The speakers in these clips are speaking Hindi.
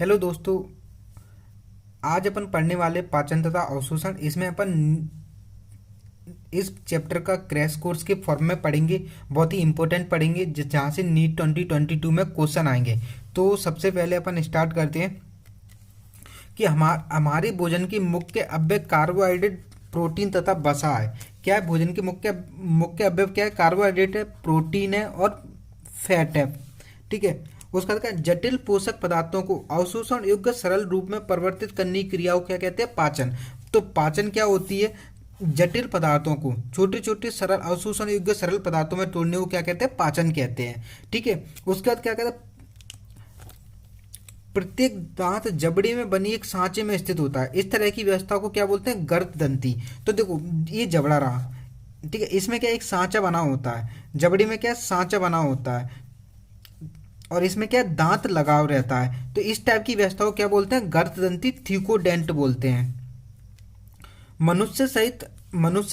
हेलो दोस्तों, आज अपन पढ़ने वाले पाचन तथा अवशोषण। इसमें अपन इस चैप्टर का क्रैश कोर्स के फॉर्म में पढ़ेंगे। बहुत ही इंपॉर्टेंट पढ़ेंगे जहाँ से नीट 2022 में क्वेश्चन आएंगे। तो सबसे पहले अपन स्टार्ट करते हैं कि हमारे भोजन की मुख्य अव्यय कार्बोहाइड्रेट, प्रोटीन तथा वसा है। क्या है भोजन के मुख्य मुख्य अवयव? क्या है? कार्बोहाइड्रेट है, प्रोटीन है और फैट है। ठीक है। उसका क्या? जटिल पोषक पदार्थों को अवशोषण योग्य सरल रूप में परिवर्तित करने की क्रिया को क्या कहते हैं? पाचन। तो पाचन क्या होती है? जटिल पदार्थों को छोटे छोटे सरल अवशोषण योग्य सरल पदार्थों में तोड़ने को क्या कहते हैं? पाचन कहते हैं। ठीक है। उसके बाद क्या कहते हैं? प्रत्येक दांत जबड़े में बनी एक सांचे में स्थित होता है। इस तरह की व्यवस्था को क्या बोलते हैं? गर्ददंती। तो देखो, ये जबड़ा रहा, ठीक है। इसमें क्या एक सांचा बना होता है, जबड़े में क्या सांचा बना होता है, और इसमें क्या दांत लगाव रहता है। तो इस टाइप की व्यवस्था को क्या बोलते हैं? गर्ददंती थिकोडेंट बोलते हैं। मनुष्य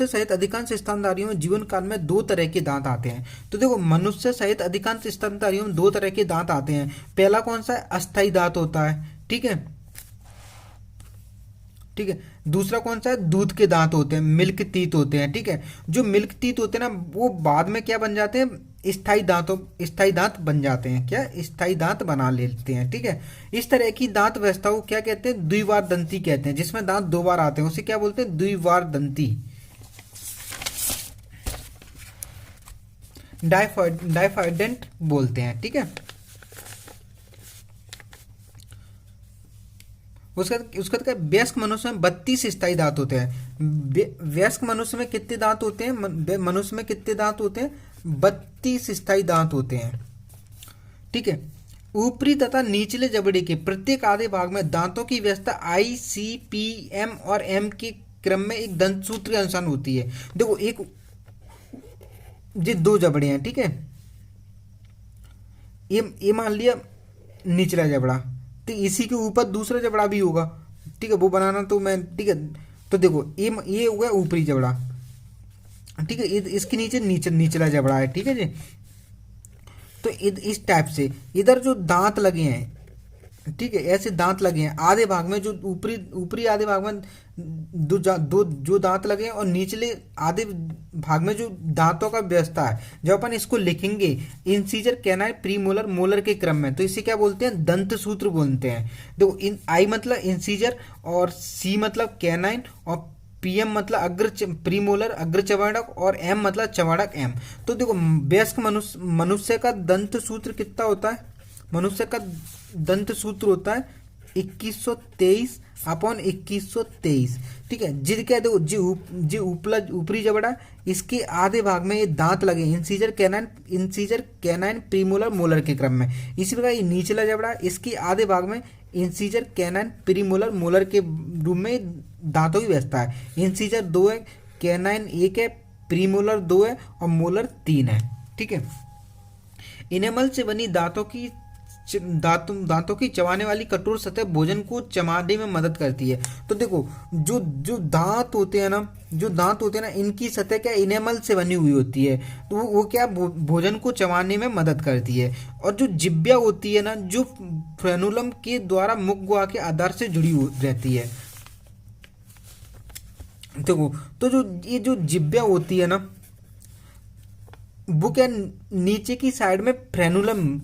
सहित अधिकांश स्तनधारियों में जीवन काल में दो तरह के दांत आते हैं। तो देखो, मनुष्य सहित अधिकांश स्तनधारियों में दो तरह के दांत आते हैं। पहला कौन सा है? अस्थायी दांत होता है, ठीक है, ठीक है। दूसरा कौन सा है? दूध के दांत होते हैं, मिल्क टीथ होते हैं, ठीक है। जो मिल्क टीथ होते हैं ना, वो बाद में क्या बन जाते हैं? स्थायी दांत बन जाते हैं। क्या? स्थायी दांत बना लेते हैं, ठीक है। इस तरह की दांत व्यवस्था को क्या कहते हैं? द्विवार दंती कहते हैं। जिसमें दांत दो बार आते हैं उसे क्या बोलते हैं? द्विवार दंती। डाइफाइडेंट बोलते हैं, ठीक है। उसका क्या? वयस्क मनुष्य में 32 स्थायी दांत होते हैं। वयस्क मनुष्य में कितने दांत होते हैं? मनुष्य में कितने दांत होते हैं? 32 स्थायी दांत होते हैं, ठीक है। ऊपरी तथा निचले जबड़े के प्रत्येक आधे भाग में दांतों की व्यवस्था आई, सी, पी, एम और एम के क्रम में एक दंत सूत्र के अनुसार होती है। देखो, एक ये दो जबड़े हैं, ठीक है। ये मान लिया निचला जबड़ा, तो इसी के ऊपर दूसरा जबड़ा भी होगा, ठीक है। वो बनाना तो मैं, ठीक है। तो देखो, ये हो गया ऊपरी जबड़ा, ठीक है। इसके नीचे निचला जबड़ा है, ठीक है जी। तो इस टाइप से इधर जो दांत लगे हैं, ठीक है, ऐसे दांत लगे हैं आधे भाग में। जो ऊपरी ऊपरी आधे भाग में जो दांत लगे हैं, और निचले आधे भाग में जो दांतों का व्यवस्था है, जब अपन इसको लिखेंगे इंसीजर, कैनाइन, प्रीमोलर, मोलर के क्रम में, तो इसे क्या बोलते हैं? दंत सूत्र बोलते हैं। देखो, आई मतलब इंसीजर, और सी मतलब कैनाइन, और पीएम मतलब प्रीमोलर अग्र चवाड़क, और एम मतलब चवाड़क एम। तो देखो, वयस्क मनुष्य का दंत सूत्र कितना होता है? मनुष्य का दंत सूत्र होता है 2123/2123, ठीक है। जिद क्या? देखो, जी ऊपरी जबड़ा, इसके आधे भाग में ये दांत लगे, इंसीजर कैनाइन, प्रीमोलर, मोलर के क्रम में। इसी प्रकार ये निचला जबड़ा, इसके आधे भाग में इंसीजर, कैनाइन, प्रीमोलर, मोलर के रूप में दांतों की व्यवस्था है। इंसीजर 2 है, कैनाइन 1 है, प्रीमोलर 2 है, और मोलर 3 है, ठीक है। इनेमल से बनी दांतों की चबाने वाली कठोर सतह भोजन को चबाने में मदद करती है। तो देखो, जो दांत होते हैं ना, इनकी सतह क्या? इनेमल से बनी हुई होती है। तो वो क्या? भोजन को चबाने में मदद करती है। और जो जिब्या होती है ना, जो फ्रेनुलम के द्वारा मुख गुहा के आधार से जुड़ी रहती है। देखो, तो जो जिब्या होती है ना, वो क्या? नीचे की साइड में फ्रेनुलम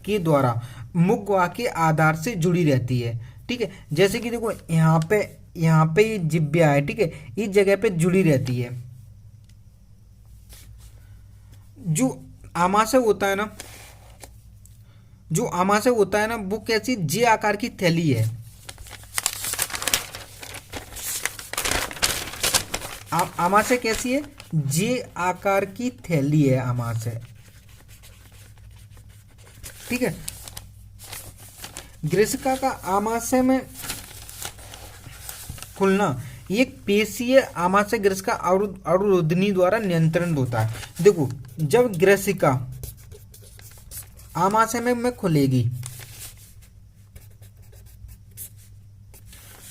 के द्वारा मुख गुहा के आधार से जुड़ी रहती है, ठीक है। जैसे कि देखो, यहाँ पे ये जिब्या है, ठीक है, इस जगह पे जुड़ी रहती है। जो आमाशय होता है ना, वो कैसी? जे आकार की थैली है। आमाशय कैसी है? जे आकार की थैली है आमाशय, ठीक है। ग्रेसिका का आमाशय में खुलना एक पेशीय आमाशय ग्रेसिका अवरोधनी द्वारा नियंत्रण होता है। देखो, जब ग्रेसिका आमाशय में खुलेगी,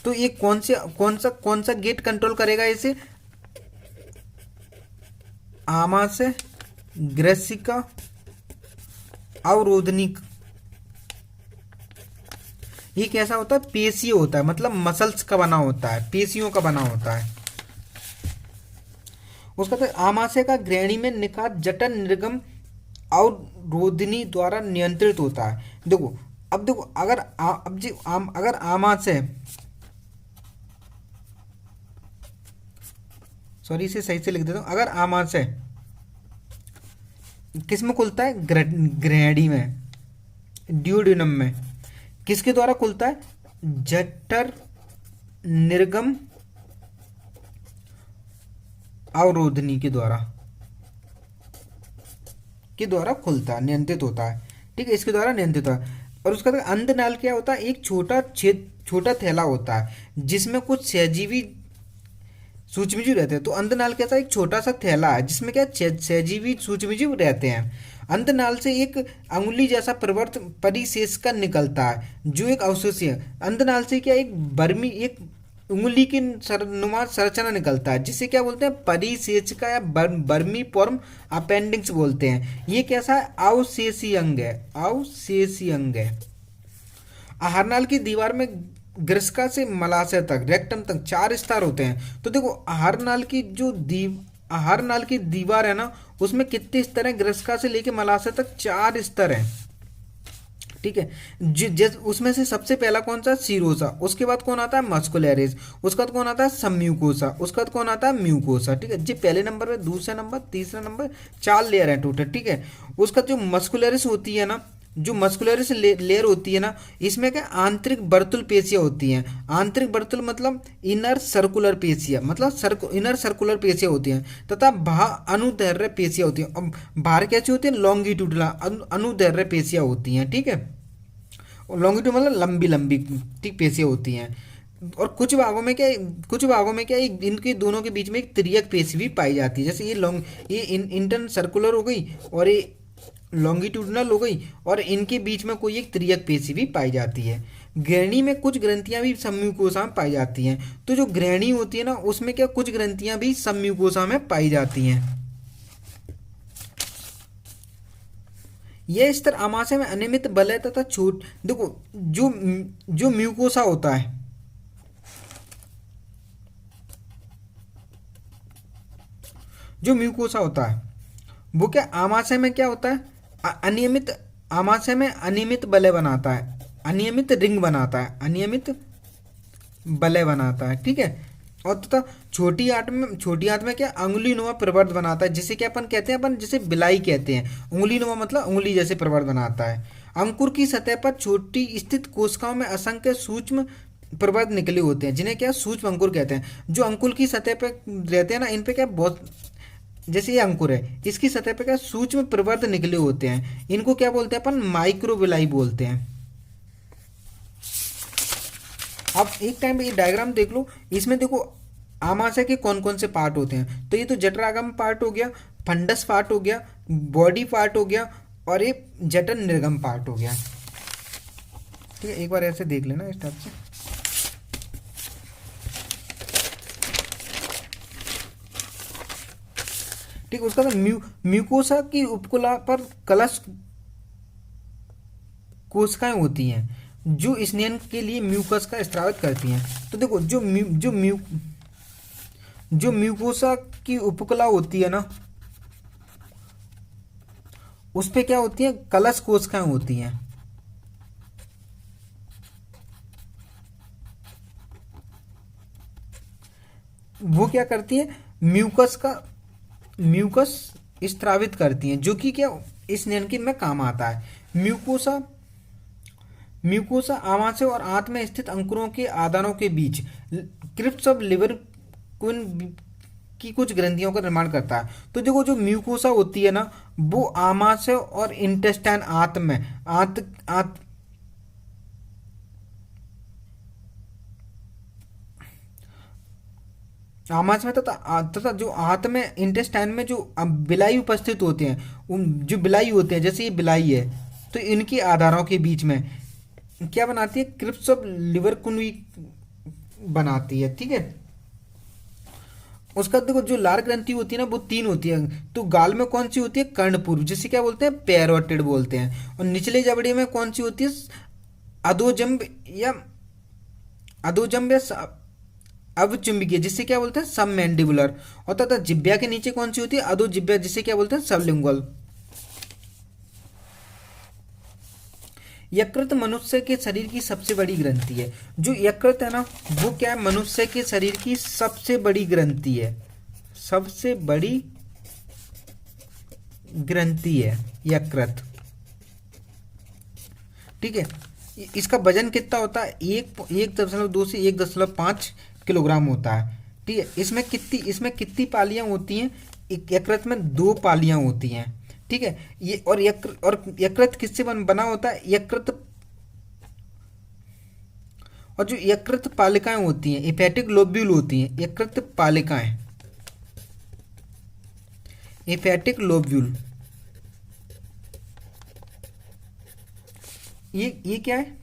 तो ये कौन सा गेट कंट्रोल करेगा इसे? आमाशय ग्रेसिका अवरोधनी ये कैसा होता है, पेशीय होता है, मतलब मसल्स का बना होता है, पेशियों का बना होता है। उसका तो आमाशय का ग्रहणी में निकास जठर निर्गम और रोधिनी द्वारा नियंत्रित होता है। देखो अब देखो, अगर आमाशय, सॉरी इसे सही से लिख देता हूँ, अगर आमाशय किस में खुलता है, ग्रहणी में, ड्यूडेनम में, किसके द्वारा खुलता है, जठर निर्गम अवरोधनी के द्वारा खुलता है, नियंत्रित होता है। ठीक है, इसके द्वारा नियंत्रित होता है। और उसका अंधनाल क्या होता है, एक छोटा थैला होता है जिसमें कुछ सहजीवी सूक्ष्मजीव रहते हैं। तो अंधनाल कैसा, एक छोटा सा थैला है जिसमें क्या सहजीवी सूक्ष्मजीव रहते हैं। अंधनाल से एक अंगुली जैसा प्रवर्त परिशेष का निकलता है जो एक अवशोषी है। अंधनाल से क्या, एक उंगली की नुमा संरचना निकलता है जिसे क्या बोलते हैं, परिसेचका या बर्मी फॉर्म अपेंडिक्स बोलते हैं। ये कैसा है, अवशेषी अंग है, अवशेषी अंग है। आहारनाल की दीवार में ग्रसिका से मलाशय तक, रेक्टम तक 4 स्तर होते हैं। तो देखो आहारनाल की दीवार है ना, उसमें कितने स्तर हैं, ग्रसिका से लेके मलाशय तक 4 स्तर हैं। ठीक है, उसमें से सबसे पहला कौन सा, सीरोसा, उसके बाद कौन आता है, मस्कुलरिस, उसके बाद कौन आता है, सबम्यूकोसा, उसके बाद कौन आता है, म्यूकोसा। ठीक है जी, पहले नंबर पे, दूसरे नंबर, तीसरा नंबर, 4 लेयर है टोटल। ठीक है, उसका जो मस्कुलरिस होती है ना, जो मस्कुलरिस लेयर होती है ना, इसमें क्या आंतरिक वर्तुल पेशियाँ होती हैं। आंतरिक वर्तुल मतलब इनर सर्कुलर पेशियाँ, मतलब इनर सर्कुलर पेशियाँ होती हैं, तथा बाह्य अनुदैर्घ्य पेशियाँ होती हैं। अब बाहर कैसी होती हैं, लॉन्गिट्यूडल अनुदैर्घ्य पेशियाँ होती हैं। ठीक है, लॉन्गिट्यूड मतलब लंबी लंबी, ठीक, पेशियाँ होती हैं। और कुछ भागों में क्या इनके दोनों के बीच में एक तिर्यक पेशी भी पाई जाती है। जैसे ये इंटर्न सर्कुलर हो गई और ये लॉन्गिट्यूडनल हो गई, और इनके बीच में कोई एक तिर्यक पेशी भी पाई जाती है। ग्रहणी में कुछ ग्रंथियां भी समम्यूकोसा में पाई जाती हैं। तो जो ग्रहणी होती है ना, उसमें क्या कुछ ग्रंथियां भी समम्यूकोसा में पाई जाती हैं। यह स्तर आमाशय में अनियमित बलय तथा छूट, देखो जो म्यूकोसा होता है, जो म्यूकोसा होता है वो क्या आमाशय में क्या होता है, अनियमित, आमाशय में अनियमित बलय बनाता है, अनियमित रिंग बनाता है, अनियमित बलय बनाता है। ठीक है, और तथा छोटी आंत में क्या अंगुली नुमा प्रवर्त बनाता है, जिसे क्या अपन कहते हैं, अपन जैसे बिलाई कहते हैं। उंगली नुमा मतलब उंगली जैसे प्रवर्त बनाता है। अंकुर की सतह पर छोटी स्थित कोशिकाओं में असंख्य सूक्ष्म प्रवर्त निकले होते हैं, जिन्हें क्या सूक्ष्म अंकुर कहते हैं। जो अंकुर की सतह पर रहते हैं ना, इन पे क्या बहुत, जैसे ये अंकुर है, इसकी सतह पे क्या सूक्ष्म प्रवर्त निकले होते हैं। इनको क्या बोलते हैं अपन, माइक्रोविलाई बोलते हैं। अब एक टाइम ये डायग्राम देख लो, इसमें देखो आमाशय के कौन कौन से पार्ट होते हैं। तो ये तो जठरागम पार्ट हो गया, फंडस पार्ट हो गया, बॉडी पार्ट हो गया, और ये जठर निर्गम पार्ट हो गया। ठीक है, एक बार ऐसे देख लेना इस टाइप से। ठीक, उसका तो म्यूकोसा की उपकुला पर कलश कोशिकाएं होती हैं जो स्नेहन के लिए म्यूकस का स्रावित करती हैं। तो देखो जो म्यूकोसा की उपकला होती है ना, उस पे क्या होती है, कलश कोशिकाएं होती हैं। वो क्या करती है, म्यूकस स्त्रावित करती हैं, जो कि क्या इस नियंत्रण में काम आता है। म्यूकोसा आमाशय और आंत में स्थित अंकुरों के आदानों के बीच क्रिप्स ऑफ लिवर की कुछ ग्रंथियों का निर्माण करता है। तो देखो जो म्यूकोसा होती है ना, वो आमाशय और इंटेस्टाइन, आंत में आमाशय में तथा जो आंत में, इंटेस्टाइन में जो बिलाई उपस्थित होते हैं, जो बिलाई होते हैं, जैसे ये बिलाई है, तो इनके आधारों के बीच में क्या बनाती है, क्रिप्स ऑफ लिवर कुनवी बनाती है। ठीक है, उसका देखो जो लार ग्रंथि होती है ना, वो 3 होती है। तो गाल में कौन सी होती है, कर्णपूर्व, जिसे क्या बोलते हैं, पैरोटिड बोलते हैं। और निचले जबड़े में कौन सी होती है, अधोजंब या अधोजंब या अवचुंबकीय, जिसे क्या बोलते हैं सब मैंडिबुलर, और तथा जिब्या के नीचे कौन सी होती है अधोजिब्या, जिसे क्या बोलते हैं सबलिंगुअल। यकृत मनुष्य के शरीर की सबसे बड़ी ग्रंथि है। जो यकृत है ना वो क्या है, मनुष्य के शरीर की सबसे बड़ी ग्रंथि है, सबसे बड़ी ग्रंथि है यकृत। ठीक है, इसका वजन कितना होता है, 1.2 से 1.5 किलोग्राम होता है। ठीक है, इसमें कितनी पालियां होती हैं, यकृत में 2 पालियां होती हैं। ठीक है, ये और यकृत किससे बना होता है, यकृत और जो यकृत पालिकाएं होती हैं हेपेटिक लोब्यूल होती हैं, यकृत पालिकाएं हेपेटिक लोब्यूल, ये क्या है,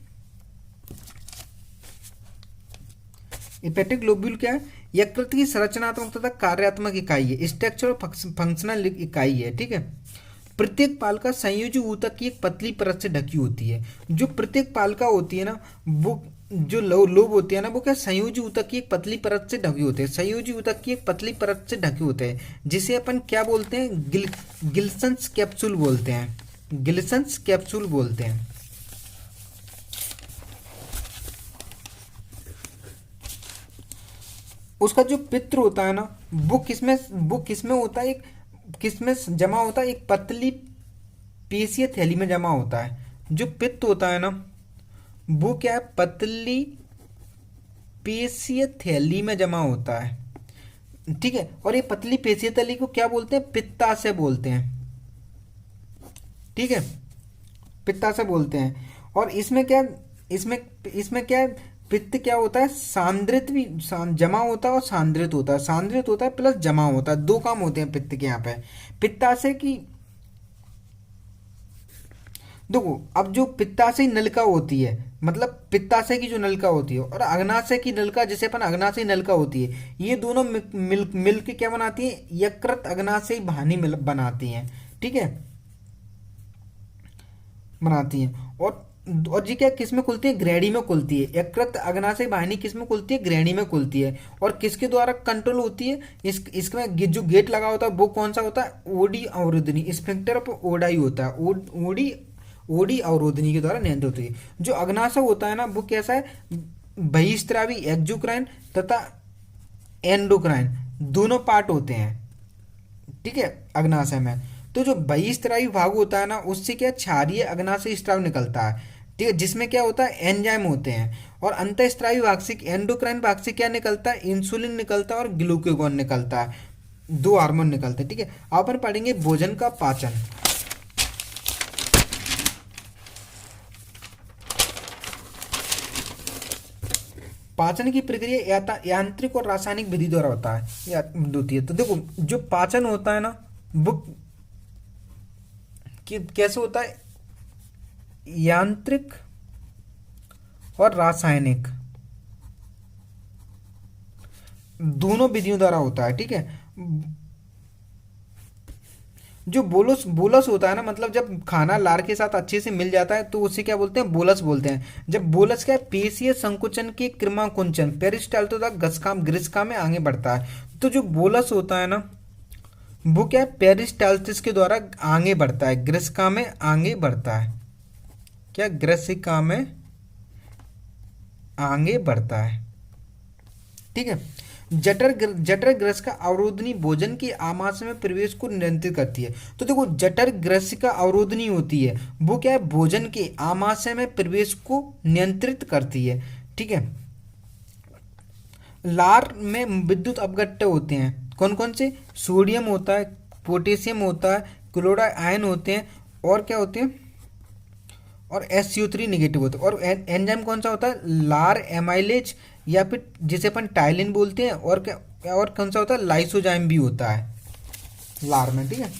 हेपेटिक लोब्यूल क्या है, यकृत की संरचनात्मक तथा कार्यात्मक इकाई है, स्ट्रक्चर और फंक्शनल इकाई है। ठीक है, प्रत्येक पालिका संयोजी ऊतक की एक पतली परत से ढकी होती है। जो प्रत्येक पालिका होती है ना वो जो लोब होती है ना वो क्या संयोजी ऊतक की एक पतली परत से ढके होते हैं, संयोजी ऊतक की एक पतली परत से ढके होते हैं, जिसे अपन क्या बोलते हैं गिल्सन्स कैप्सूल बोलते हैं, गिल्सन्स कैप्सूल बोलते हैं। उसका जो पित्र होता है ना वो किसमें होता है, किसमें जमा होता है, एक पतली पेशीय थैली में जमा होता है। जो पित्त होता है ना वो क्या है, पतली पेशीय थैली में जमा होता है। ठीक है, और ये पतली पेशीय थैली को क्या बोलते हैं, पित्ताशय बोलते हैं। ठीक है, पित्ताशय बोलते हैं। और इसमें क्या है, पित्त क्या होता है, सांद्रित भी जमा होता है और सांद्रित होता है, सांद्रित होता है प्लस जमा होता है, 2 काम होते हैं पित्त के यहाँ पे। पित्ताशय की देखो, अब जो पित्ताशय नलिका होती है, मतलब पित्ताशय की जो नलिका होती है और अग्नाशय की नलिका, जिसे अपन अग्नाशय नलिका होती है, ये दोनों मिल के क्या बनाती है, यकृत अग्नाशय वाहिनी बनाती हैं। ठीक है, बनाती हैं। और जी क्या किस में खुलती है, ग्रैडी में खुलती है। यकृत अग्नाशय वाहिनी किस में खुलती है, ग्रैडी में खुलती है। और किसके द्वारा कंट्रोल होती है, इसमें जो गेट लगा होता है वो कौन सा होता है, ओडी अवरोधनी, स्फिंक्टर ऑफ ओडाई होता है, ओडी अवरोधनी के द्वारा नियंत्रित होती है। जो अग्नाशय होता है ना वो कैसा है, बहिस्त्रावी एक्जोक्राइन तथा एंडोक्राइन दोनों पार्ट होते हैं। ठीक है, अग्नाशय में तो जो बहिस्त्रावी भाग होता है ना उससे क्या क्षारीय अग्नाशय स्राव निकलता है। ठीक है, जिसमें क्या होता है एंजाइम होते हैं। और अंतःस्रावी भाग से, एंडोक्राइन भाग से क्या निकलता है, इंसुलिन निकलता है और ग्लूकागॉन निकलता है, 2 हार्मोन निकलते हैं। ठीक है, अब अपन पढ़ेंगे भोजन का पाचन। पाचन की प्रक्रिया यांत्रिक और रासायनिक विधि द्वारा होता है या होती है। तो देखो जो पाचन होता है ना वो कैसे होता है, यांत्रिक और रासायनिक दोनों विधियों द्वारा होता है। ठीक है, जो बोलस होता है ना, मतलब जब खाना लार के साथ अच्छे से मिल जाता है तो उसे क्या बोलते हैं, बोलस बोलते हैं। जब बोलस क्या है, पेशीय संकुचन के क्रमाकुंचन पेरिस्टाल्टोसा ग्रिस्का में आगे बढ़ता है। तो जो बोलस होता है ना वो क्या है, पेरिस्टाल्टिस के द्वारा आगे बढ़ता है, ग्रिस्का में आगे बढ़ता है। क्या, ग्रिस्का में आगे बढ़ता है। ठीक है, जठर ग्रसिका अवरोधनी भोजन की आमाशय में प्रवेश को नियंत्रित करती है। तो देखो जठर ग्रसिका अवरोधनी होती है वो क्या है, भोजन के आमाशय में प्रवेश को नियंत्रित करती है। ठीक है, लार में विद्युत अपघट्य होते हैं, कौन कौन से, सोडियम होता है, पोटेशियम होता है, क्लोराइड आयन होते हैं, और क्या होते हैं, और SO3 निगेटिव होता है। और एंजाइम कौन सा होता है, लार एमाइलेज या फिर जिसे अपन टाइलिन बोलते हैं, और क्या और कौन सा होता है, लाइसोजाइम भी होता है लार में। ठीक है,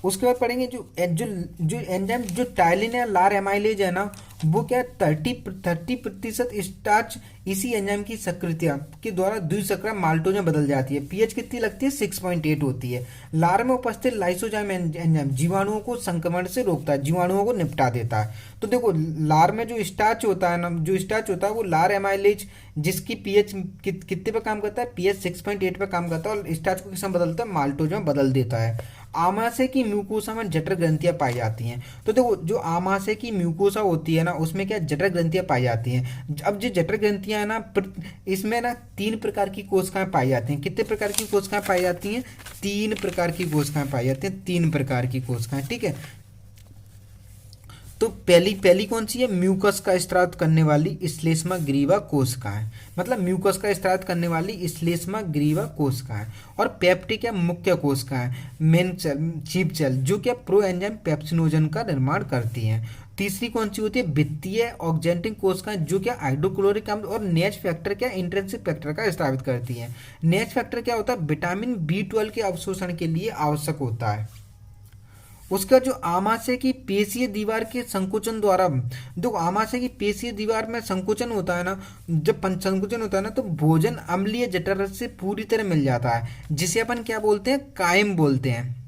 उसके बाद पढ़ेंगे जो जो जो एंजाइम जो टाइलिन या लार एमाइलेज है ना, वो क्या 30% स्टार्च इसी एंजाइम की सक्रियता के द्वारा द्विशर्करा माल्टोज में बदल जाती है। पीएच कितनी लगती है? 6.8 होती है। लार में उपस्थित लाइसोजाइम एंजाइम जीवाणुओं को संक्रमण से रोकता है, जीवाणुओं को निपटा देता है। तो देखो लार में जो स्टार्च होता है ना, जो स्टार्च होता है वो लार एमाइलेज जिसकी पीएच कितने पे काम करता है? पीएच 6.8 पे काम करता है और स्टार्च को किस में बदलता है? माल्टोज में बदल देता है। आमाशय की म्यूकोसा में जठर ग्रंथियां पाई जाती हैं। तो देखो जो आमाशय की म्यूकोसा होती है ना, उसमें क्या जठर ग्रंथियां पाई जाती हैं। अब जो जठर ग्रंथियां है ना, इसमें ना 3 प्रकार की कोशिकाएं पाई जाती हैं। कितने प्रकार की कोशिकाएं पाई जाती हैं? 3 प्रकार की कोशिकाएं पाई जाती हैं, 3 प्रकार की कोशिकाएं, ठीक है। तो पहली कौन सी है? म्यूकस का स्त्राव करने वाली श्लेष्मा ग्रीवा कोशिकाएं, मतलब म्यूकस का स्त्राव करने वाली श्लेष्मा ग्रीवा कोशिकाएं। और पेप्टिक या मुख्य कोशिकाएं, मेन चीफ सेल, जो क्या प्रो एंजाइम पेप्सिनोजन का निर्माण करती हैं। तीसरी कौन सी होती है? वित्तीय ऑक्जेंटिंग कोशिकाएं, जो क्या हाइड्रोक्लोरिक अम्ल और नेच फैक्टर क्या इंट्रिंसिक फैक्टर का स्रावित करती हैं। नेच फैक्टर क्या होता है? विटामिन B12 के अवशोषण के लिए आवश्यक होता है। उसका जो आमाशय की पेशीय दीवार के संकुचन द्वारा, देखो आमाशय की पेशीय दीवार में संकुचन होता है ना, जब संकुचन होता है ना, तो भोजन अम्लीय जठर रस से पूरी तरह मिल जाता है, जिसे अपन क्या बोलते हैं? कायम बोलते हैं।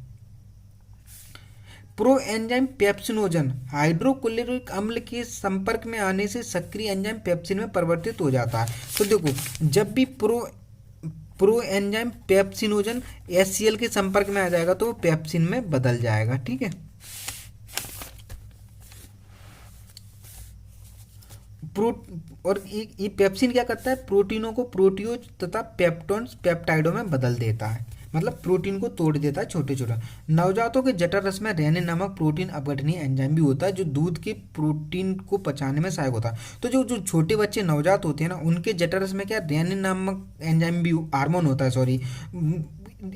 प्रो एंजाइम पेप्सिनोजन हाइड्रोक्लोरिक अम्ल के संपर्क में आने से सक्रिय एंजाइम पेप्सिन में परिवर्तित हो जाता है। तो देखो जब भी प्रो एंजाइम पेप्सिनोजन HCl के संपर्क में आ जाएगा तो वो पेप्सिन में बदल जाएगा, ठीक है। और ये पेप्सिन क्या करता है? प्रोटीनों को प्रोटियोज तथा पेप्टोन्स पेप्टाइडों में बदल देता है, मतलब प्रोटीन को तोड़ देता है छोटे छोटे। नवजातों के जठर रस में रेनिन नामक प्रोटीन अपघटनीय एंजाइम भी होता है, जो दूध के प्रोटीन को पचाने में सहायक होता है। तो जो जो छोटे बच्चे नवजात होते हैं ना, उनके जठर रस में क्या रेनिन नामक एंजाइम भी, हार्मोन होता है,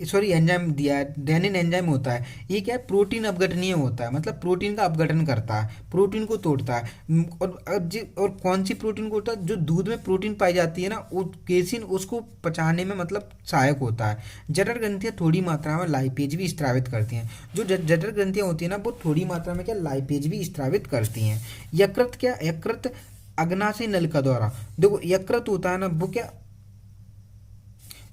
सॉरी एंजाइम दिया है, रेनिन एंजाइम होता है। ये क्या है? प्रोटीन अपघटनीय होता है, मतलब प्रोटीन का अपघटन करता है, प्रोटीन को तोड़ता है। और कौन सी प्रोटीन को तोड़ता है? जो दूध में प्रोटीन पाई जाती है ना, वो केसिन उसको पचाने में मतलब सहायक होता है। जठर ग्रंथियां थोड़ी मात्रा में लाइपेज भी स्त्रावित करती हैं। जो जठर ग्रंथियां होती है ना, वो थोड़ी मात्रा में क्या लाइपेज भी स्त्रावित करती हैं। यकृत क्या? यकृत अग्नाशय नलिका द्वारा, देखो यकृत होता है ना, वो क्या?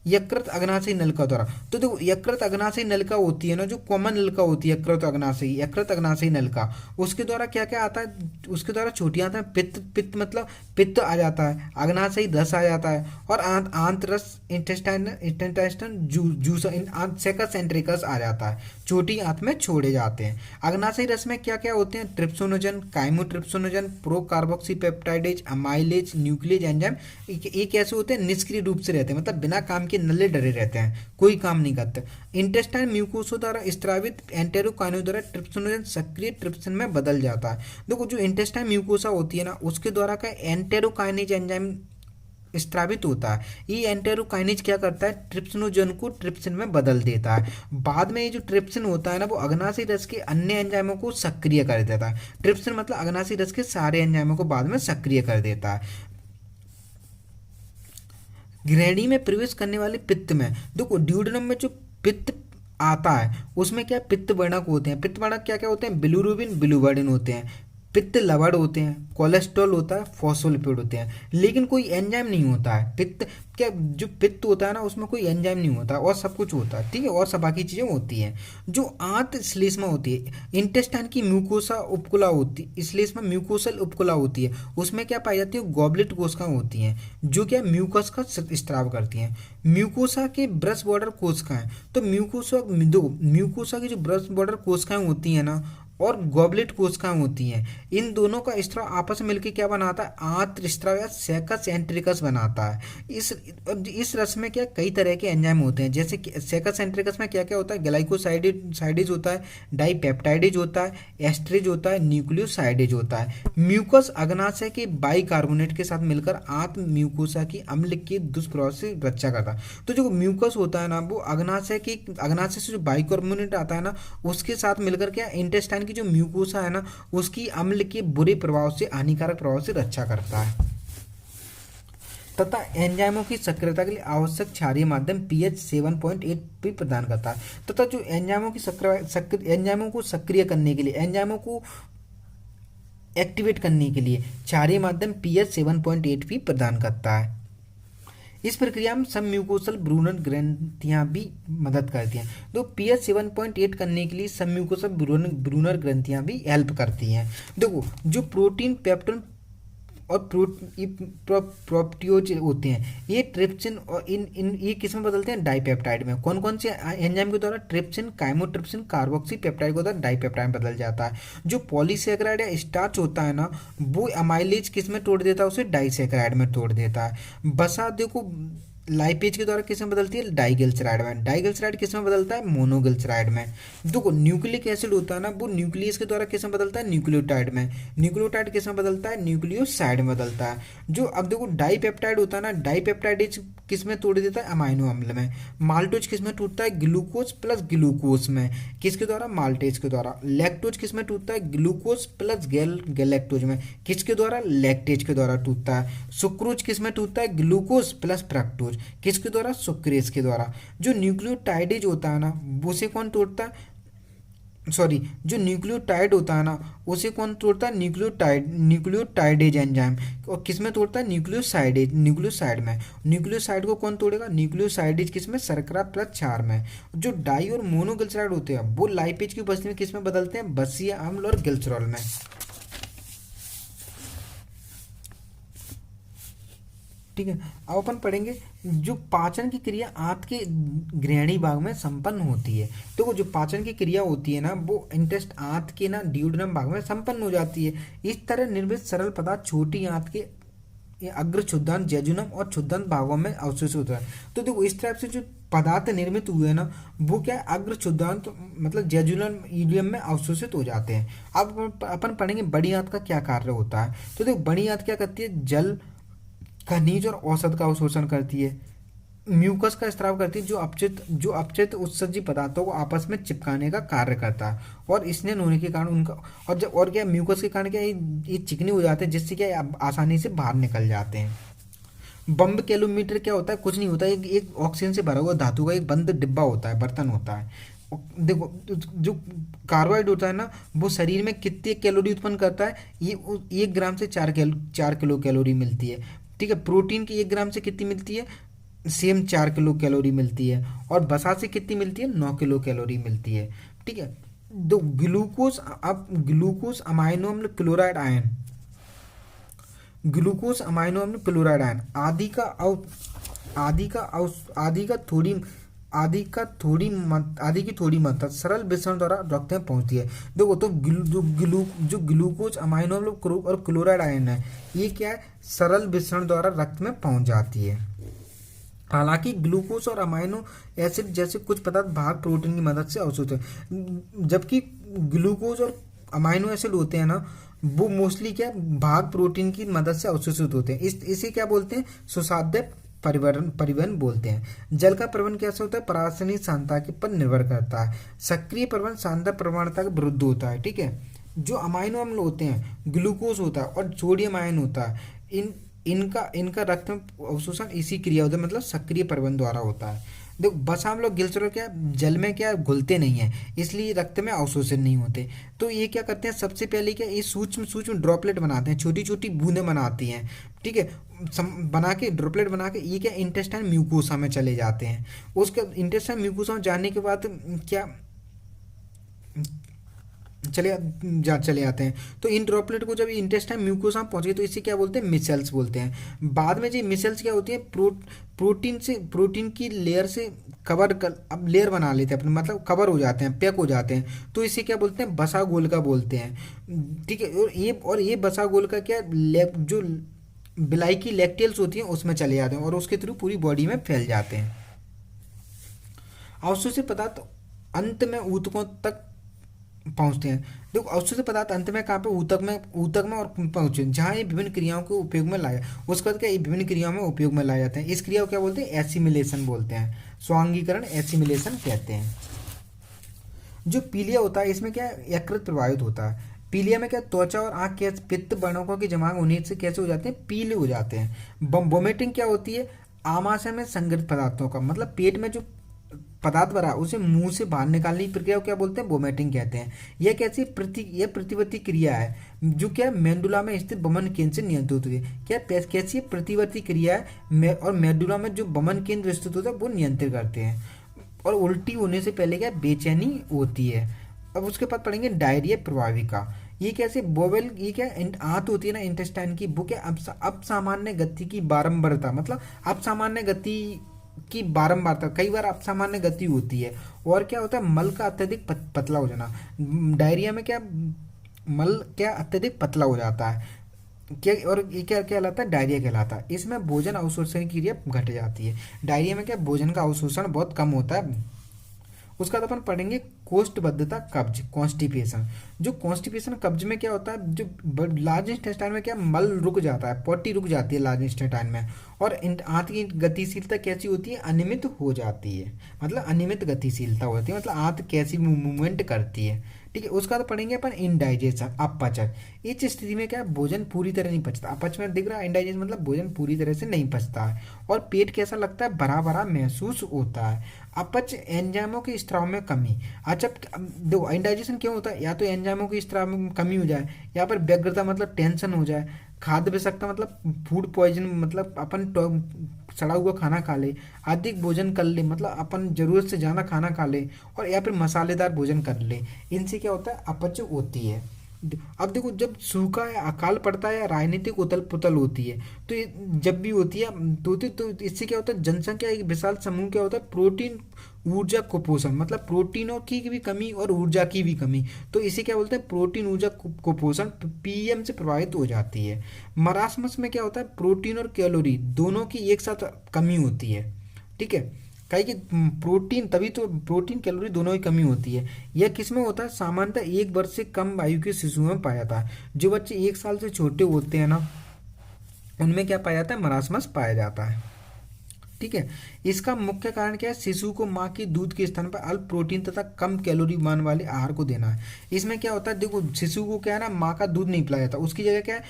यकृत अग्नाशय नलिका द्वारा। तो देखो यकृत अग्नाशय नलिका होती है ना, जो कॉमन नलिका होती है यकृत अग्नाशय नलिका, उसके द्वारा क्या क्या आता है? उसके द्वारा छोटी आता है पित्त मतलब पित्त आ जाता है, अग्नाशयी रस आ जाता है, और आंतरस इंटेस्टाइन जूस सेकस एंट्रिकस आ जाता है, छोटी आंत में छोड़े जाते हैं। अग्नाशयी रस में क्या क्या होते हैं? ट्रिप्सोनोजन, काइमोट्रिप्सोनोजन, प्रोकार्बोक्सीपेप्टाइडेज, अमाइलेज, न्यूक्लियस एंजाइम। ये कैसे होते हैं? निष्क्रिय रूप से रहते हैं, मतलब बिना काम के नल्ले डरे रहते हैं, कोई काम नहीं करते। इंटेस्टाइन म्यूकोसो द्वारा स्त्रावित एंटेरोकाइनोज द्वारा ट्रिप्सोनोजन सक्रिय ट्रिप्सिन में बदल जाता है। देखो जो इंटेस्टाइन म्यूकोसा होती है ना, उसके द्वारा का एंटेरोकाइनेज एंजाइम स्त्रावित होता है। ये एंटेरोकाइनेज क्या करता है? ट्रिप्सिनोजन को ट्रिप्सिन में बदल देता है। बाद में ये जो ट्रिप्सिन होता है ना, वो अग्नाशयी रस के अन्य एंजाइमों को सक्रिय कर देता है। ट्रिप्सिन मतलब अग्नाशयी रस के सारे एंजाइमों को बाद में सक्रिय कर देता है। ग्रहणी में प्रवेश करने वाले पित्त में, देखो ड्यूडेनम में जो पित्त आता है उसमें क्या पित्त वर्णक होते हैं। पित्त वर्णक क्या क्या होते हैं? बिलिरुबिन, बिलिवर्डिन होते हैं, पित्त लवण होते हैं, कोलेस्ट्रॉल होता है, फॉस्फोलिपिड होते हैं, लेकिन कोई एंजाइम नहीं होता है। पित्त क्या, जो पित्त होता है ना, उसमें कोई एंजाइम नहीं होता और सब कुछ होता है, ठीक है, और सब बाकी चीज़ें होती हैं। जो आंत श्लेष्मा होती है, इंटेस्टाइन की म्यूकोसा उपकुला होती है, श्लेष्मा म्यूकोसल उपकुला होती है, उसमें क्या पाई जाती है? गॉबलेट कोशिकाएं होती हैं, जो क्या म्यूकस का स्त्राव करती हैं। म्यूकोसा के ब्रश बॉर्डर कोशिकाएं, तो म्यूकोसा की जो ब्रश बॉर्डर कोशिकाएं होती हैं ना, और गॉबलेट कोशिकाएं होती हैं, इन दोनों का स्त्राव आपस में मिलकर क्या बनाता है? आंत्र स्त्राव या सेकस एंट्रिकस बनाता है। इस रस में क्या कई तरह के एंजाइम होते हैं, जैसे सेकस एंट्रिकस में क्या क्या होता है? ग्लाइकोसाइडेज होता है, डाइपेप्टाइडेज होता है, एस्ट्रेज होता है, न्यूक्लियोसाइडेज होता है। म्यूकस अग्नाशय के बाइकार्बोनेट के साथ मिलकर आंत म्यूकोसा की अम्ल के दुष्प्रभाव से रक्षा करता है। तो जो म्यूकस होता है ना, वो अग्नाशय से जो बाइकार्बोनेट आता है ना, उसके साथ मिलकर क्या इंटेस्टाइन की जो म्यूकोसा है ना, उसकी अम्ल के बुरे प्रभाव से, हानिकारक प्रभाव से रक्षा करता है। तथा एंजाइमों की सक्रियता के लिए आवश्यक क्षारीय माध्यम pH 7.8 भी प्रदान करता है। तथा जो एंजाइमों की एंजाइमों को सक्रिय करने के लिए, एंजाइमों को एक्टिवेट करने के लिए क्षारीय माध्यम pH 7.8 भी प्रदान करता है। इस प्रक्रिया में सब म्यूकोसल ब्रूनर ग्रंथियां भी मदद करती हैं। तो pH 7.8 करने के लिए सब म्यूकोसल ब्रूनर ग्रंथियां भी हेल्प करती हैं। देखो जो प्रोटीन, पेप्टोन और प्रोप्टियोज होते हैं, ये ट्रिप्सिन और इन ये किस में बदलते हैं? डाइपेप्टाइड में। कौन कौन से एंजाइम के द्वारा? ट्रिप्सिन, काइमोट्रिप्सिन, कार्बोक्सी पेप्टाइड के द्वारा डाइपेप्टाइड में बदल जाता है। जो पॉलीसेकेराइड या स्टार्च होता है ना, वो अमाइलेज किस में तोड़ देता है? उसे डाइसेकेराइड में तोड़ देता है। बसा देखो लाइपेज के द्वारा किस में बदलती है? डाइग्लिसराइड में। डाइग्लिसराइड किस में बदलता है? मोनोग्लिसराइड में। देखो न्यूक्लिक एसिड होता है ना, वो न्यूक्लियस के द्वारा किस में बदलता है? न्यूक्लियोटाइड में। न्यूक्लियोटाइड किस में बदलता है? न्यूक्लियोसाइड में बदलता है। जो अब देखो डाइपेप्टाइड होता है ना, डाइपेप्टाइडेज किस में तोड़ देता है? अमाइनो अम्ल में। माल्टोज किस में टूटता है? ग्लूकोज प्लस ग्लूकोज में। किसके द्वारा? माल्टेज के द्वारा। लैक्टोज किस में टूटता है? ग्लूकोज प्लस गैलेक्टोज में। किसके द्वारा? लैक्टेज के द्वारा टूटता है। सुक्रोज किस में टूटता है? Glucose plus fructose. किसके द्वारा? सुक्रेज के द्वारा। जो न्यूक्लियोटाइडेज होता है ना, उसे कौन तोड़ता है? सॉरी, जो न्यूक्लियोटाइड होता है ना, उसे कौन तोड़ता है? Nucleotidase enzyme. और किस में तोड़ता है? न्यूक्लियोसाइड में। न्यूक्लियोसाइड को कौन तोड़ेगा? न्यूक्लियोसाइडेज किस में? शर्करा प्लस क्षार में। जो डाई और मोनोग्लिसराइड होते हैं, वो लाइपेज की उपस्थिति में किस में बदलते हैं? बसीय अम्ल और ग्लिसरॉल में। ठीक है, अब अपन पढ़ेंगे जो पाचन की क्रिया आंत के ग्रहणी भाग में संपन्न होती है। तो जो पाचन की क्रिया होती है ना, वो इंटेस्ट आंत के ना ड्यूडेनम भाग में संपन्न हो जाती है। इस तरह निर्मित सरल पदार्थ छोटी आंत के अग्र क्षुद्रांत, जेजुनम और क्षुद्रांत भागों में अवशोषित होता है। तो देखो इस टाइप से जो पदार्थ निर्मित हुए ना, वो क्या है? अग्र क्षुद्रांत मतलब जेजुनम इलियम में अवशोषित हो जाते हैं। अब अपन पढ़ेंगे बड़ी आंत का क्या कार्य होता है। तो देखो बड़ी आंत क्या करती है? जल, खनिज और औषध का अवशोषण करती है। म्यूकस का स्त्राव करती है, जो अपचित उत्सर्जी पदार्थों को आपस में चिपकाने का कार्य करता है। और स्नेह होने के कारण उनका और क्या म्यूकस के कारण क्या ये चिकनी हो जाते हैं, जिससे क्या आसानी से बाहर निकल जाते हैं। बम्ब कैलोमीटर क्या होता है? कुछ नहीं होता है, एक ऑक्सीजन से भरा हुआ धातु का एक बंद डिब्बा होता है, बर्तन होता है। देखो जो कार्बोहाइड्रेट होता है ना, वो शरीर में कितनी कैलोरी उत्पन्न करता है? ये 1 ग्राम से 4 किलो कैलोरी मिलती है। ठीक है, प्रोटीन की 1 ग्राम से कितनी मिलती है? सेम 4 किलो कैलोरी मिलती है। और वसा से कितनी मिलती है? 9 किलो कैलोरी मिलती है। ठीक है, दो ग्लूकोज, अब ग्लूकोज अमाइनो अम्ल क्लोराइड आयन, ग्लूकोज अमाइनो अम्ल क्लोराइड आयन आदि का आदि की थोड़ी मात्रा सरल विसरण द्वारा रक्त में पहुंचती है। देखो तो जो ग्लूकोज अमाइनो अम्ल और क्लोराइड आयन है, ये क्या है? सरल विसरण द्वारा रक्त में पहुंच जाती है। हालांकि ग्लूकोज और अमाइनो एसिड जैसे कुछ पदार्थ भाग प्रोटीन की मदद से अवशोषित है, जबकि ग्लूकोज और अमाइनो एसिड होते हैं ना, वो मोस्टली क्या भाग प्रोटीन की मदद से अवशोषित होते हैं। इसे क्या बोलते हैं? सुसाध्य परिवहन बोलते हैं। जल का परिवहन कैसे होता है? परासनी सांद्रता के पर निर्भर करता है। सक्रिय परिवहन सांद्रता प्रवणता के विरुद्ध होता है। ठीक है, जो अमाइनो अम्ल होते हैं, ग्लूकोज होता है और सोडियम आयन होता है, इनका रक्त में अवशोषण इसी क्रिया होता है, मतलब सक्रिय परिवहन द्वारा होता है। देखो बसा हम लोग ग्लिसरॉल क्या जल में क्या घुलते नहीं है, इसलिए रक्त में अवशोषित नहीं होते। तो ये क्या करते हैं? सबसे पहले क्या ये सूक्ष्म ड्रॉपलेट बनाते हैं, छोटी छोटी बूंदें बनाती हैं। ठीक है, बना के ड्रॉपलेट बना के ये क्या इंटेस्टाइन म्यूकोसा में चले जाते हैं। उसके इंटेस्टाइन म्यूकोसा में जाने के बाद क्या चले आते हैं। तो इन ड्रॉपलेट को जब इंटेस्टाइन म्यूकोसा में पहुंचे तो इसे क्या बोलते हैं? मिसेल्स बोलते हैं। बाद में जो मिसेल्स क्या होती है? प्रोटीन की लेयर से अब लेयर बना लेते हैं अपने, मतलब कवर हो जाते हैं, पैक हो जाते हैं। तो इसे क्या बोलते हैं? बसा गोलका बोलते हैं। ठीक है, और ये बसा गोलका क्या जो बिलाई की लैक्टियल्स होती हैं उसमें चले जाते हैं और उसके थ्रू पूरी बॉडी में फैल जाते हैं। अवशोषित पदार्थ अंत में ऊतकों तक पहुंचते हैं। देखो अवशोषित पदार्थ अंत में कहाँ पे? ऊतक में और पहुंचे, जहाँ ये विभिन्न क्रियाओं के उपयोग में लाया, उसके बाद क्या ये विभिन्न क्रियाओं में उपयोग में लाए जाते हैं। इस क्रिया को क्या बोलते हैं? एसिमिलेशन बोलते हैं। स्वांगीकरण एसिमिलेशन कहते हैं। जो पीलिया होता है इसमें क्या यकृत प्रभावित होता है। पीलिया में क्या त्वचा और आंख के पित्त वर्णकों की जमाव होने से कैसे हो जाते हैं, पीले हो जाते हैं। वोमिटिंग क्या होती है, आमाशय में संग्रहित पदार्थों का, मतलब पेट में जो पदार्थ भरा उसे मुंह से बाहर निकालने की प्रक्रिया को क्या बोलते हैं, वोमिटिंग कहते हैं। यह प्रतिवर्ती क्रिया है जो क्या मेडुला में स्थित वमन केंद्र से नियंत्रित होती है। क्या कैसी प्रतिवर्ती क्रिया है, और मेडुला में जो वमन केंद्र स्थित होता है वो नियंत्रित करते हैं। और उल्टी होने से पहले क्या बेचैनी होती है। अब उसके बाद पढ़ेंगे डायरिया प्रभाविका। ये कैसे बोवेल, ये क्या आंत होती है ना इंटेस्टाइन की, वो क्या अब सामान्य गति की बारंबारता, मतलब अब सामान्य गति की बारंबारता, कई बार असामान्य गति होती है। और क्या होता है, मल का अत्यधिक पतला हो जाना। डायरिया में क्या मल क्या अत्यधिक पतला हो जाता है, क्या, और ये क्या कहलाता है, डायरिया कहलाता है। इसमें भोजन अवशोषण की क्रिया घट जाती है। डायरिया में क्या भोजन का अवशोषण बहुत कम होता है। उसका तो अपन पढ़ेंगे कोष्ठबद्धता कब्ज, कॉन्स्टिपेशन। जो कॉन्स्टिपेशन कब्ज में क्या होता है, जो लार्ज इंटेस्टाइन में क्या मल रुक जाता है, पॉटी रुक जाती है लार्ज इंटेस्टाइन में। और आंत की गतिशीलता कैसी होती है, अनियमित हो जाती है, मतलब अनियमित गतिशीलता होती है, मतलब आंत कैसी मूवमेंट करती है। ठीक है, उसका तो पढ़ेंगे अपन इनडाइजेशन, अपचन। इस स्थिति में क्या भोजन पूरी तरह नहीं पचता। अपच में दिख रहा है, इनडाइजेशन मतलब भोजन पूरी तरह से नहीं पचता है और पेट कैसा लगता है, भरा भरा महसूस होता है। अपच एंजाइमों के स्त्राव में कमी। अच्छा देखो इंडाइजेशन क्यों होता है, या तो एंजाइमों की स्त्राव में कमी हो जाए, या फिर व्यग्रता मतलब टेंशन हो जाए, खाद्य विषाक्तता मतलब फूड पॉइजन, मतलब अपन सड़ा हुआ खाना खा ले, अधिक भोजन कर ले मतलब अपन जरूरत से ज़्यादा खाना खा ले, और या फिर मसालेदार भोजन कर ले, इनसे क्या होता है, अपच होती है। अब देखो जब सूखा या अकाल पड़ता है या राजनीतिक उथल पुथल होती है, तो ये जब भी होती है तो इससे क्या होता है, जनसंख्या एक विशाल समूह क्या होता है, प्रोटीन ऊर्जा कुपोषण, मतलब प्रोटीनों की भी कमी और ऊर्जा की भी कमी, तो इसे क्या बोलते हैं, प्रोटीन ऊर्जा कुपोषण, पीएम से प्रभावित हो जाती है। मरासमस में क्या होता है, प्रोटीन और कैलोरी दोनों की एक साथ कमी होती है। ठीक है, कहीं कि प्रोटीन, तभी तो प्रोटीन कैलोरी दोनों की कमी होती है। यह किस में होता है, सामान्यतः 1 वर्ष से कम आयु के शिशुओं में पाया जाता है। जो बच्चे 1 साल से छोटे होते हैं ना, उनमें क्या पाया जाता है, मरासमस पाया जाता है। ठीक है, इसका मुख्य कारण क्या है, शिशु को माँ की दूध के स्थान पर अल्प प्रोटीन तथा कम कैलोरी मान वाले आहार को देना है। इसमें क्या होता है, देखो शिशु को क्या है ना, माँ का दूध नहीं पिलाया जाता, उसकी जगह क्या है,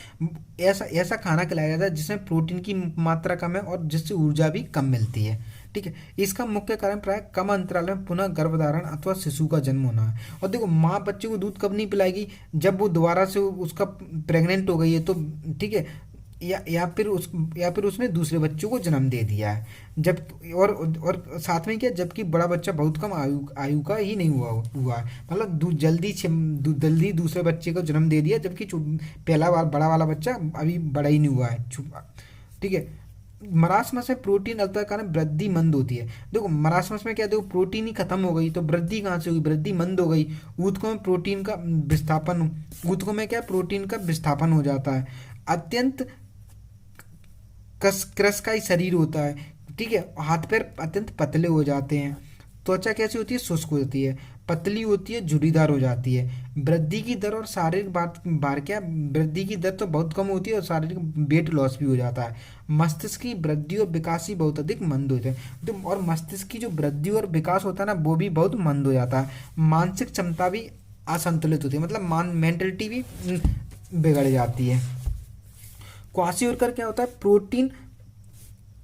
ऐसा ऐसा खाना खिलाया जाता है जिसमें प्रोटीन की मात्रा कम है और जिससे ऊर्जा भी कम मिलती है। ठीक है, इसका मुख्य कारण प्राय कम अंतराल में पुनः गर्भधारण अथवा शिशु का जन्म होना है। और देखो माँ बच्चे को दूध कब नहीं पिलाएगी, जब वो दोबारा से उसका प्रेग्नेंट हो गई है तो, ठीक है, या फिर उसने दूसरे बच्चों को जन्म दे दिया है, जब और साथ में क्या, जबकि बड़ा बच्चा बहुत कम आयु का ही नहीं हुआ है, मतलब जल्दी दूसरे बच्चे को जन्म दे दिया, जबकि बड़ा वाला बच्चा अभी बड़ा ही नहीं हुआ है। ठीक है, मरासमस में प्रोटीन अल्पता के कारण वृद्धि मंद होती है। देखो मरासमस में क्या, देखो प्रोटीन ही खत्म हो गई तो वृद्धि कहाँ से हुई, वृद्धि मंद हो गई। ऊतकों में प्रोटीन का विस्थापन, ऊतकों में क्या प्रोटीन का विस्थापन हो जाता है। अत्यंत क्रसकाई शरीर होता है। ठीक है, हाथ पैर अत्यंत पतले हो जाते हैं। त्वचा कैसी होती है, शुष्क होती है, पतली होती है, झुर्रीदार हो जाती है। वृद्धि की दर और शारीरिक भार क्या, वृद्धि की दर तो बहुत कम होती है और शारीरिक वेट लॉस भी हो जाता है। मस्तिष्क की वृद्धि और विकास ही बहुत अधिक मंद होते हैं, तो और मस्तिष्क की जो वृद्धि और विकास होता है ना वो भी बहुत मंद हो जाता है। मानसिक क्षमता भी असंतुलित होती है, मतलब मेंटलिटी भी बिगड़ जाती है। क्वासियोकर क्या होता है, प्रोटीन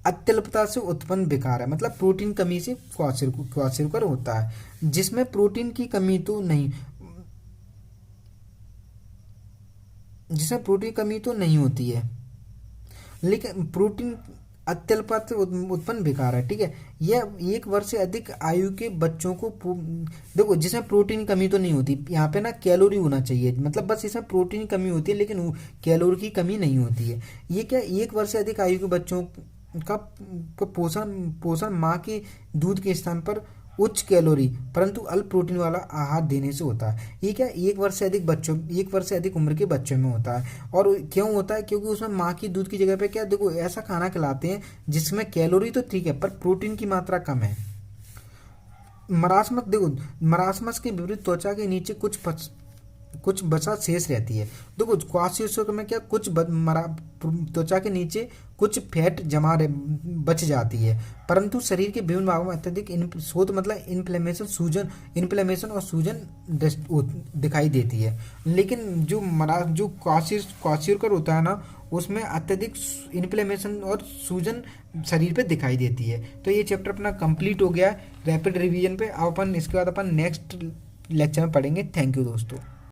अत्यल्पता से उत्पन्न विकार है, मतलब प्रोटीन कमी से क्वासियोकर होता है, जिसमें प्रोटीन की कमी तो नहीं, जिसमें प्रोटीन कमी तो नहीं होती है, लेकिन प्रोटीन अत्यल्पता से उत्पन्न विकार है। ठीक है, यह 1 वर्ष से अधिक आयु के बच्चों को देखो, जिसमें प्रोटीन की कमी तो नहीं होती, यहाँ पे ना कैलोरी होना चाहिए, मतलब बस इसमें प्रोटीन की कमी होती है लेकिन कैलोरी की कमी नहीं होती है। ये क्या 1 वर्ष से अधिक आयु के बच्चों का पोषण माँ के दूध के स्थान पर उच्च कैलोरी परंतु अल्प प्रोटीन वाला आहार देने से होता है। ये क्या 1 वर्ष से अधिक उम्र के बच्चों में होता है। और क्यों होता है, क्योंकि उसमें माँ की दूध की जगह पे क्या, देखो ऐसा खाना खिलाते हैं जिसमें कैलोरी तो ठीक है पर प्रोटीन की मात्रा कम है। मरासमस, देखो मरासमस के विपरीत त्वचा के नीचे कुछ बचा शेष रहती है। देखो क्वासियोकर में क्या, त्वचा के नीचे कुछ फैट जमा बच जाती है, परंतु शरीर के विभिन्न भागों में अत्यधिक शोथ मतलब इन्फ्लेमेशन और सूजन दिखाई देती है। लेकिन जो क्वाशियोकर होता है ना, उसमें अत्यधिक इन्फ्लेमेशन और सूजन शरीर पे दिखाई देती है। तो ये चैप्टर अपना कंप्लीट हो गया रैपिड रिवीजन पे। अब अपन इसके बाद अपन नेक्स्ट लेक्चर में पढ़ेंगे। थैंक यू दोस्तों।